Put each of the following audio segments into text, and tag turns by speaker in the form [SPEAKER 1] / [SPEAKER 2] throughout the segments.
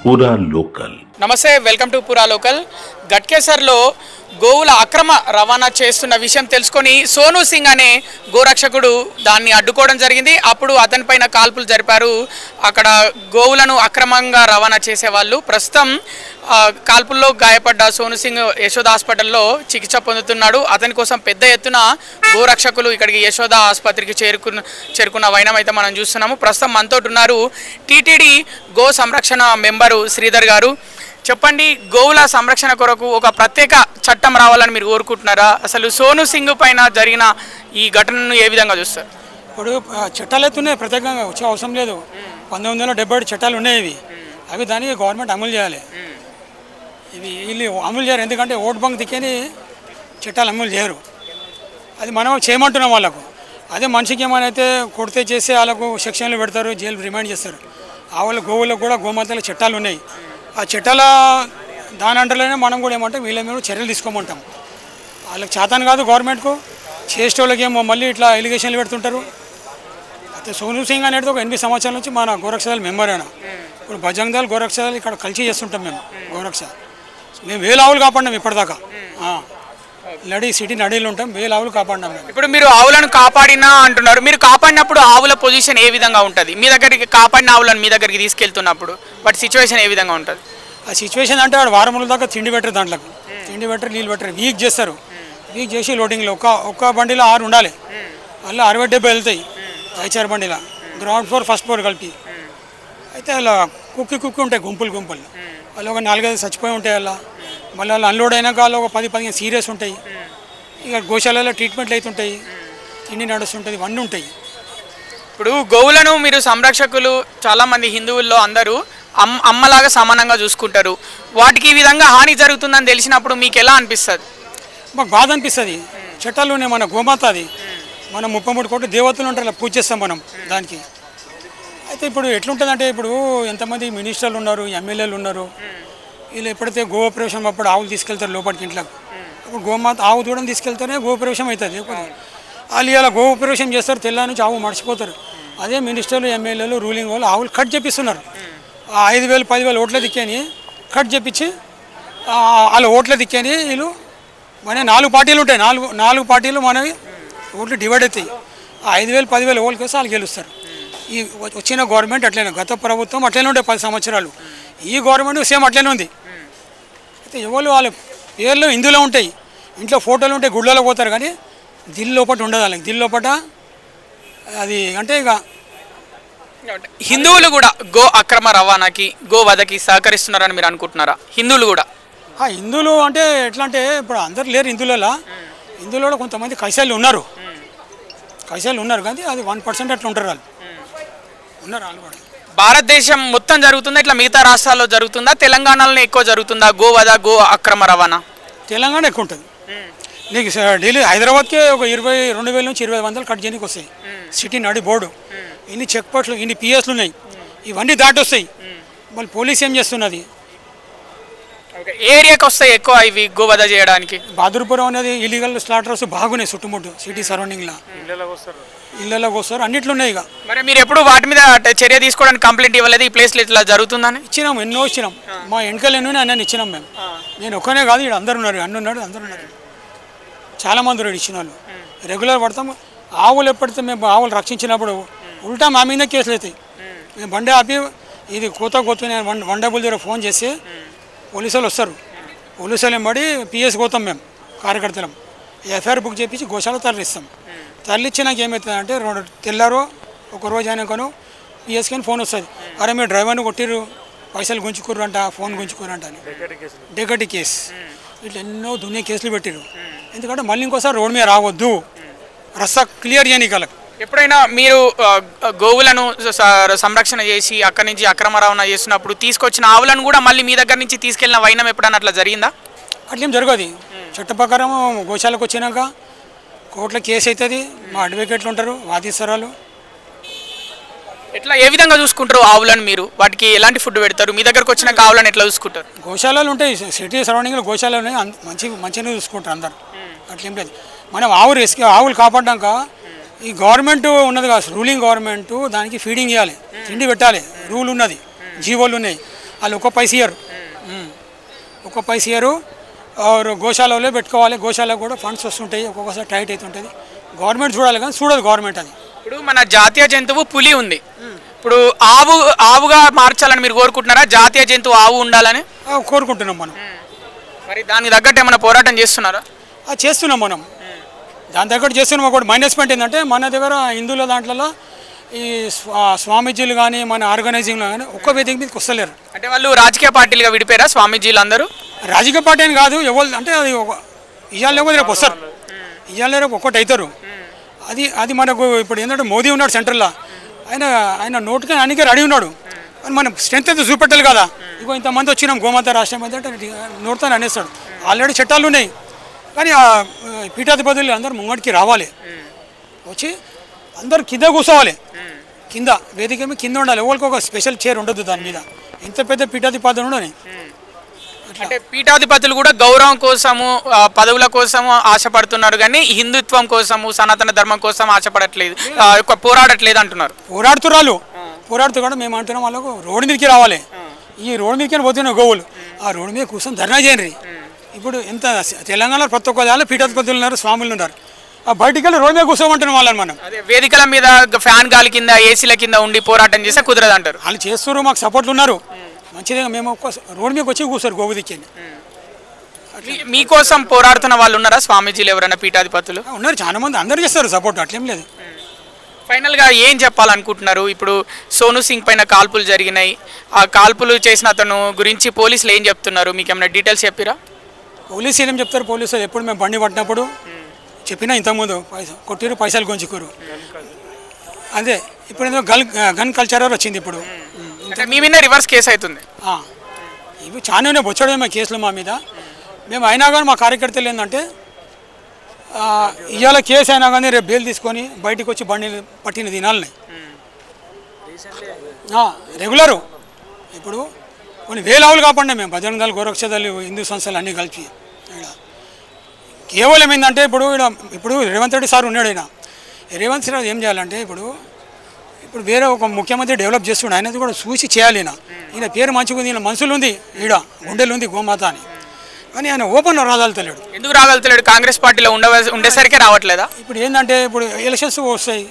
[SPEAKER 1] पूरा लोकल
[SPEAKER 2] నమస్తే welcome to పూరా లోకల్ గట్కేసర్లో గోవుల అక్రమ రవాణా చేస్తున్న విషయం తెలుసుకొని సోను సింగ్ అనే గోరక్షకుడు దాన్ని అడ్డుకోవడం జరిగింది. అప్పుడు అతనిపైన కాల్పులు జరిపారు. అక్కడ గోవులను అక్రమంగా రవాణా చేసేవాళ్ళు. ప్రస్తుతం కాల్పుల్లో గాయపడ్డ సోను సింగ్ యశోద హాస్పిటల్లో చికిత్స పొందుతున్నాడు. అతని కోసం పెద్ద ఎత్తున గోరక్షకులు ఇక్కడికి యశోద ఆసుపత్రికి చేరుకున్న వైనం అయితే మనం చూస్తున్నాము. ప్రస్తుతం మనతో ఉన్నారు టీటీడీ గో సంరక్షణ మెంబరు శ్రీధర్ గారు. చెప్పండి, గోవుల సంరక్షణ కొరకు ఒక ప్రత్యేక చట్టం రావాలని మీరు కోరుకుంటున్నారా? అసలు సోను సింగ్ పైన జరిగిన ఈ ఘటనను ఏ విధంగా చూస్తారు?
[SPEAKER 3] ఇప్పుడు చట్టాలు అయితే ఉన్నాయి, ప్రత్యేకంగా వచ్చే అవసరం లేదు. 1977 చట్టాలు ఉన్నాయి. అవి దానికి గవర్నమెంట్ అమలు చేయాలి. వీళ్ళు అమలు చేయరు, ఎందుకంటే ఓట్ బంక్ దిక్కని చట్టాలు అమలు చేయరు. అది మనం చేయమంటున్నాం వాళ్ళకు. అదే మనిషికి ఏమైనా అయితే కొడితే చేస్తే వాళ్ళకు సెక్షన్లు పెడతారు, జైలు రిమైండ్ చేస్తారు. వాళ్ళ గోవులకు కూడా గోమాతల చట్టాలు ఉన్నాయి. ఆ చట్టాల దాని అంటలోనే మనం కూడా ఏమంటే వీళ్ళ మీద చర్యలు తీసుకోమంటాం. వాళ్ళకి చేతను కాదు గవర్నమెంట్కు, చేసేటోళ్ళకి ఏమో మళ్ళీ ఇట్లా ఎలిగేషన్లు పెడుతుంటారు. అయితే సోను సింగ్ అనేది ఒక 8 సంవత్సరాల నుంచి మన గోరక్షదళ మెంబర్ అయినా. ఇప్పుడు బజరంగ్ దళ్ గోరక్షదళ ఇక్కడ కలిసి చేస్తుంటాం మేము. గోరక్ష మేము 1000 ఆవులు కాపాడినాం ఇప్పటిదాకా. సిటీ నడీలు ఉంటాం, 1000 ఆవులు కాపాడినాం మేము.
[SPEAKER 2] ఇప్పుడు మీరు ఆవులను కాపాడినా అంటున్నారు. మీరు కాపాడినప్పుడు ఆవుల పొజిషన్ ఏ విధంగా ఉంటుంది? మీ దగ్గరికి కాపాడిన ఆవులను మీ దగ్గరికి తీసుకెళ్తున్నప్పుడు వాటి సిచ్యువేషన్ ఏ విధంగా ఉంటుంది?
[SPEAKER 3] ఆ సిచ్యువేషన్ అంటే వాడు వారం రోజుల దాకా తిండి పెట్టరు, దాంట్లోకి తిండి పెట్టరు, నీళ్ళు పెట్టరు. వీక్ చేస్తారు. వీక్ చేసి లోడింగ్లో ఒక్క బండిలో 6 ఉండాలి. మళ్ళీ 60-70 వెళ్తాయి ఐచార్ బండిలో, గ్రౌండ్ ఫ్లోర్ ఫస్ట్ ఫ్లోర్ కలిపి. అయితే అలా కుక్కి ఉంటాయి గుంపులు. వాళ్ళు ఒక 4-5 చచ్చిపోయి ఉంటాయి. అలా మళ్ళీ వాళ్ళు అన్లోడ్ అయినాక వాళ్ళు ఒక 10-15 సీరియస్ ఉంటాయి. ఇక గోశాలలో ట్రీట్మెంట్లు అవుతుంటాయి, తిండి నడుస్తుంటుంది, ఇవన్నీ ఉంటాయి.
[SPEAKER 2] ఇప్పుడు గోవులను మీరు సంరక్షకులు చాలామంది హిందువుల్లో అందరూ అమ్మలాగా సమానంగా చూసుకుంటారు. వాటికి ఈ విధంగా హాని జరుగుతుందని తెలిసినప్పుడు మీకు ఎలా అనిపిస్తుంది?
[SPEAKER 3] మాకు బాధ అనిపిస్తుంది. చట్టాలునే మన గోమాత, అది మనం 33 కోట్ల దేవతలు ఉంటారు, అలా పూజ చేస్తాం మనం దానికి. అయితే ఇప్పుడు ఎట్లుంటుందంటే, ఇప్పుడు ఎంతమంది మినిస్టర్లు ఉన్నారు, ఎమ్మెల్యేలు ఉన్నారు. వీళ్ళు ఎప్పుడైతే గో ప్రవేశం అప్పుడు ఆవులు తీసుకెళ్తారు లోపలికి ఇంట్లోకి. అప్పుడు గోమాత ఆవు దూడం తీసుకెళ్తేనే గో ప్రవేశం అవుతుంది. వాళ్ళు ఇలా గో ప్రవేశం చేస్తారు, తెల్లా నుంచి ఆవు మర్చిపోతారు. అదే మినిస్టర్లు, ఎమ్మెల్యేలు, రూలింగ్ వాళ్ళు ఆవులు కట్ చేపిస్తున్నారు. 5,000-10,000 ఓట్ల దిక్కని కట్ చేపించి వాళ్ళ ఓట్ల దిక్కని వీళ్ళు మన 4 పార్టీలు ఉంటాయి. 4 పార్టీలు మనవి ఓట్లు డివైడ్ అవుతాయి. 5,000-10,000 ఓట్లకి వస్తే వాళ్ళు గెలుస్తారు. ఈ వచ్చిన గవర్నమెంట్ అట్లనే, గత ప్రభుత్వం అట్లనే ఉండే 10 సంవత్సరాలు. ఈ గవర్నమెంట్ సేమ్ అట్లనే ఉంది. అయితే ఎవరు వాళ్ళ పేర్లు హిందూలో ఉంటాయి, ఇంట్లో ఫోటోలు ఉంటాయి, గుళ్ళలో పోతారు, కానీ దిల్ లోపట ఉండదు వాళ్ళకి. దిల్ లోపట అది అంటే ఇక
[SPEAKER 2] హిందువులు కూడా గో అక్రమ రవాణాకి, గో వధకి సహకరిస్తున్నారని మీరు అనుకుంటున్నారా? హిందువులు కూడా
[SPEAKER 3] హిందువులు అంటే ఎట్లా అంటే, ఇప్పుడు అందరు లేరు హిందువులలో కొంతమంది కైసాలు ఉన్నారు. కానీ అది 1% అట్లా ఉంటారు. వాళ్ళు కూడా.
[SPEAKER 2] భారతదేశం మొత్తం జరుగుతుందా, ఇట్లా మిగతా రాష్ట్రాల్లో జరుగుతుందా, తెలంగాణలో ఎక్కువ జరుగుతుందా గో వధ, గో అక్రమ రవాణా?
[SPEAKER 3] తెలంగాణ ఎక్కువ ఉంటుంది. నీకు ఢిల్లీ, హైదరాబాద్కే ఒక 22,000 నుంచి 2,500 కట్ చేయడానికి వస్తాయి. సిటీ నడి బోర్డు, ఇన్ని చెక్ పోస్టులు, ఇన్ని పిఎస్లు ఉన్నాయి, ఇవన్నీ దాటి వస్తాయి. మళ్ళీ పోలీస్ ఏం చేస్తున్నది?
[SPEAKER 2] ఏరియాకి వస్తాయి ఎక్కువ ఇవి గోవధ చేయడానికి.
[SPEAKER 3] బహదూర్పురం అనేది ఇల్లీగల్ స్లాటర్స్ బాగున్నాయి చుట్టుముట్టు సిటీ సరౌండింగ్లో. ఇళ్ళలోకి వస్తారు, అన్నిట్లు ఉన్నాయి. ఇక
[SPEAKER 2] మరి మీరు ఎప్పుడు వాటి మీద చర్య తీసుకోవడానికి కంప్లైంట్ ఇవ్వలేదు? ఈ ప్లేస్లో ఇట్లా జరుగుతుందని
[SPEAKER 3] ఇచ్చినాం, ఎన్నో ఇచ్చినాం. మా వెనకాల ఎన్నో అన్నీ ఇచ్చినాం మేము. నేను ఒక్కనే కాదు, ఇక్కడ అందరు ఉన్నారు, అందరు ఉన్నారు, చాలామంది ఉన్నారు ఇచ్చిన వాళ్ళు. రెగ్యులర్ పడతాం. ఆవులు ఎప్పటితే మేము ఆవులు రక్షించినప్పుడు ఉల్టా మా మీద కేసులు అవుతాయి. మేము బండి ఆపి ఇది కోతుని 100 ఫోన్ చేసి పోలీసు వాళ్ళు వస్తారు. పోలీసు వాళ్ళు ఎంబడి పిఎస్ పోతాం మేము కార్యకర్తలం. ఎఫ్ఐఆర్ బుక్ చేపించి గోశాల తరలిస్తాం. తరలిచ్చినాక ఏమవుతుందంటే, తెల్లారో ఒక రోజు అయినాకను పిఎస్కి ఫోన్ వస్తుంది, అరే మీరు డ్రైవర్ని కొట్టిర్రు, పైసలు గుంజుకుర్రంట, ఫోన్ గుంజుకుర్రంట అని. డెకటి కేసు, ఇట్లా ఎన్నో దునియా కేసులు పెట్టిరు. ఎందుకంటే మళ్ళీ ఇంకోసారి రోడ్ మీద రావద్దు, రస్తా క్లియర్ చేయని కలగ.
[SPEAKER 2] ఎప్పుడైనా మీరు గోవులను సంరక్షణ చేసి అక్కడి నుంచి అక్రమ రవాణా చేస్తున్నప్పుడు తీసుకొచ్చిన ఆవులను కూడా మళ్ళీ మీ దగ్గర నుంచి తీసుకెళ్ళిన వైనం ఎప్పుడైనా అట్లా జరిగిందా?
[SPEAKER 3] అట్లేం జరగదు. చట్ట ప్రకారం గోశాలకు వచ్చినాక కోర్టులో కేసు అవుతుంది. మా అడ్వకేట్లు ఉంటారు, వాదిస్తారు.
[SPEAKER 2] ఎట్లా ఏ విధంగా చూసుకుంటారు ఆవులను? మీరు వాటికి ఎలాంటి ఫుడ్ పెడతారు? మీ దగ్గరకు వచ్చిన ఆవులను ఎట్లా చూసుకుంటారు?
[SPEAKER 3] గోశాలలు ఉంటాయి, సిటీ సరౌండింగ్లో గోశాలలు ఉన్నాయి, మంచిగా చూసుకుంటారు అందరు. అట్లేం లేదు. మనం ఆవులు కాపాడ్డాక ఈ గవర్నమెంట్ ఉన్నది కాదు, రూలింగ్ గవర్నమెంట్ దానికి ఫీడింగ్ ఇవ్వాలి, తిండి పెట్టాలి, రూల్ ఉన్నది, జీవోలు ఉన్నాయి. వాళ్ళు ఒక్క పైస ఇయ్యరు, ఒక్క పైస ఇయ్యరు. గోశాలలో పెట్టుకోవాలి, గోశాలకు కూడా ఫండ్స్ వస్తుంటాయి, ఒక్కొక్కసారి టైట్ అవుతుంటుంది. గవర్నమెంట్ చూడాలి కానీ చూడదు గవర్నమెంట్ అది.
[SPEAKER 2] ఇప్పుడు మన జాతీయ జంతువు పులి ఉంది, ఇప్పుడు ఆవుగా మార్చాలని మీరు కోరుకుంటున్నారా? జాతీయ జంతువు ఆవు ఉండాలని
[SPEAKER 3] కోరుకుంటున్నాం మనం.
[SPEAKER 2] మరి దానికి తగ్గట్టు ఏమైనా పోరాటం చేస్తున్నారా?
[SPEAKER 3] చేస్తున్నాం మనం, దాని దగ్గర చేస్తున్నాం. ఒకటి మైనస్ పాయింట్ ఏంటంటే మన దగ్గర హిందువుల దాంట్లో ఈ స్వామీజీలు కానీ మన ఆర్గనైజింగ్లో కానీ ఒక్క వేదిక మీదకి వస్తలేరు.
[SPEAKER 2] అంటే వాళ్ళు రాజకీయ పార్టీలుగా విడిపోయారా స్వామీజీలు అందరూ?
[SPEAKER 3] రాజకీయ పార్టీ అని కాదు, ఎవరు అంటే అది ఇవాళ లేకపోతే రేపు వస్తారు, ఇవాళ రేపు ఒక్కటి అవుతారు. అది మనకు ఇప్పుడు ఏంటంటే మోదీ ఉన్నాడు సెంట్రల్లో, ఆయన నోటుకి అన్నికే రెడీ ఉన్నాడు. మనం స్ట్రెంత్ అయితే చూపెట్టాలి కదా. ఇంకో ఇంతమంది వచ్చినాం గోమాత రాష్ట్రం అయితే అంటే నోటుతో అనేస్తాడు. ఆల్రెడీ చట్టాలు ఉన్నాయి కానీ పీఠాధిపతులు అందరూ ముంగడికి రావాలి, వచ్చి అందరు కింద కూర్చోవాలి, కింద వేదిక మీద కింద ఉండాలి. ఎవరికి ఒక స్పెషల్ చైర్ ఉండదు దాని మీద, ఇంత పెద్ద పీఠాధిపతులు ఉండని.
[SPEAKER 2] అంటే పీఠాధిపతులు కూడా గౌరవం కోసము పదవుల కోసము ఆశపడుతున్నారు కానీ హిందుత్వం కోసము సనాతన ధర్మం కోసం ఆశపడట్లేదు, పోరాడట్లేదు అంటున్నారు.
[SPEAKER 3] పోరాడుతూ కూడా మేము అంటున్నాం వాళ్ళకు రోడ్డు మీదకి రావాలి. ఈ రోడ్డు మీదకి పోతున్న గోవులు ఆ రోడ్డు మీద కూర్చొని ధర్నా చేయండి. ఇప్పుడు ఎంత తెలంగాణలో ప్రతి ఒక్క దానిలో పీఠాధిపతులు ఉన్నారు, స్వాములు ఉన్నారు. బయటికి వెళ్ళి రోడ్డు మీద కూర్చోమంటున్నాం వాళ్ళని మనం.
[SPEAKER 2] వేదికల మీద ఫ్యాన్ గాలి కింద ఏసీల కింద ఉండి పోరాటం చేస్తే కుదరదు అంటారు.
[SPEAKER 3] వాళ్ళు చేస్తున్నారు, మాకు సపోర్ట్లు ఉన్నారు మంచిదే. మేము రోడ్డు మీదకి వచ్చి కూర్చోరు గోవు దిక్కింది.
[SPEAKER 2] మీకోసం పోరాడుతున్న వాళ్ళు ఉన్నారా స్వామీజీలు ఎవరైనా పీఠాధిపతులు?
[SPEAKER 3] ఉన్నారు చాలా మంది, అందరూ చేస్తారు సపోర్ట్, అట్లేం లేదు.
[SPEAKER 2] ఫైనల్గా ఏం చెప్పాలనుకుంటున్నారు? ఇప్పుడు సోను సింగ్ పైన కాల్పులు జరిగినాయి, ఆ కాల్పులు చేసిన అతను గురించి పోలీసులు ఏం చెప్తున్నారు? మీకు ఏమైనా డీటెయిల్స్ చెప్పిరా?
[SPEAKER 3] పోలీసులు ఏం చెప్తారు? పోలీసులు ఎప్పుడు మేము బండి పట్టినప్పుడు చెప్పినా ఇంతకుముందు కొట్టిరు, పైసలు గుంజుకోరు. అదే ఇప్పుడు ఏదో గన్ కల్చర్ వచ్చింది. ఇప్పుడు
[SPEAKER 2] మీ మీద రివర్స్ కేసు అవుతుంది.
[SPEAKER 3] ఇవి చాలానే బొచ్చడమే మా కేసులు మా మీద. మేము అయినా కానీ మా కార్యకర్తలు ఏంటంటే ఇవాళ కేసు అయినా కానీ రేపు బెయిల్ తీసుకొని బయటకు వచ్చి బండి పట్టిన దినాలని రెగ్యులరు. ఇప్పుడు కొన్ని వేల ఆవులు కాపాడినా మేము బజరంగ దళ, గోరక్ష దళ, హిందూ సంస్థలు అన్నీ కలిపి. కేవలం ఏంటంటే ఇప్పుడు రేవంత్ రెడ్డి సార్ ఉన్నాడు. రేవంత్ రెడ్డి ఏం చేయాలంటే ఇప్పుడు వేరే ఒక ముఖ్యమంత్రి డెవలప్ చేస్తున్నాడు, ఆయనది కూడా చూసి చేయాలి. ఈయన పేరు మంచిగా ఉంది, ఈయన మనసులు ఉంది, గుండెలు ఉంది గోమాత అని, కానీ ఆయన ఓపెన్లో రాగలుగుతలేడు.
[SPEAKER 2] ఎందుకు రాగలుగుతలేడు? కాంగ్రెస్ పార్టీలో ఉండేసరికి రావట్లేదా?
[SPEAKER 3] ఇప్పుడు ఏంటంటే ఇప్పుడు ఎలక్షన్స్ వస్తాయి,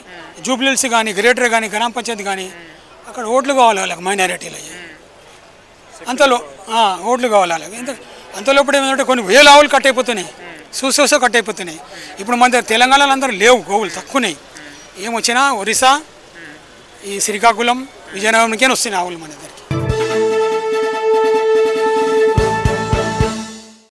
[SPEAKER 3] జూబ్లీహిల్స్ కానీ గ్రేటర్ కానీ గ్రామ పంచాయతీ కానీ అక్కడ ఓట్లు కావాలి వాళ్ళకి, మైనారిటీలు అయ్యి అంతలో ఓట్లు కావాలి వాళ్ళకి. అంతలోప్పుడు ఏమంటే కొన్ని వేల ఆవులు కట్ అయిపోతున్నాయి, చూసో కట్ అయిపోతున్నాయి. ఇప్పుడు మన దగ్గర తెలంగాణలో అందరూ లేవు, గోవులు తక్కువన్నాయి. ఏమొచ్చినా ఒరిస్సా, ఈ శ్రీకాకుళం, విజయనగరంకే వస్తున్నాయి ఆవులు మన దగ్గర.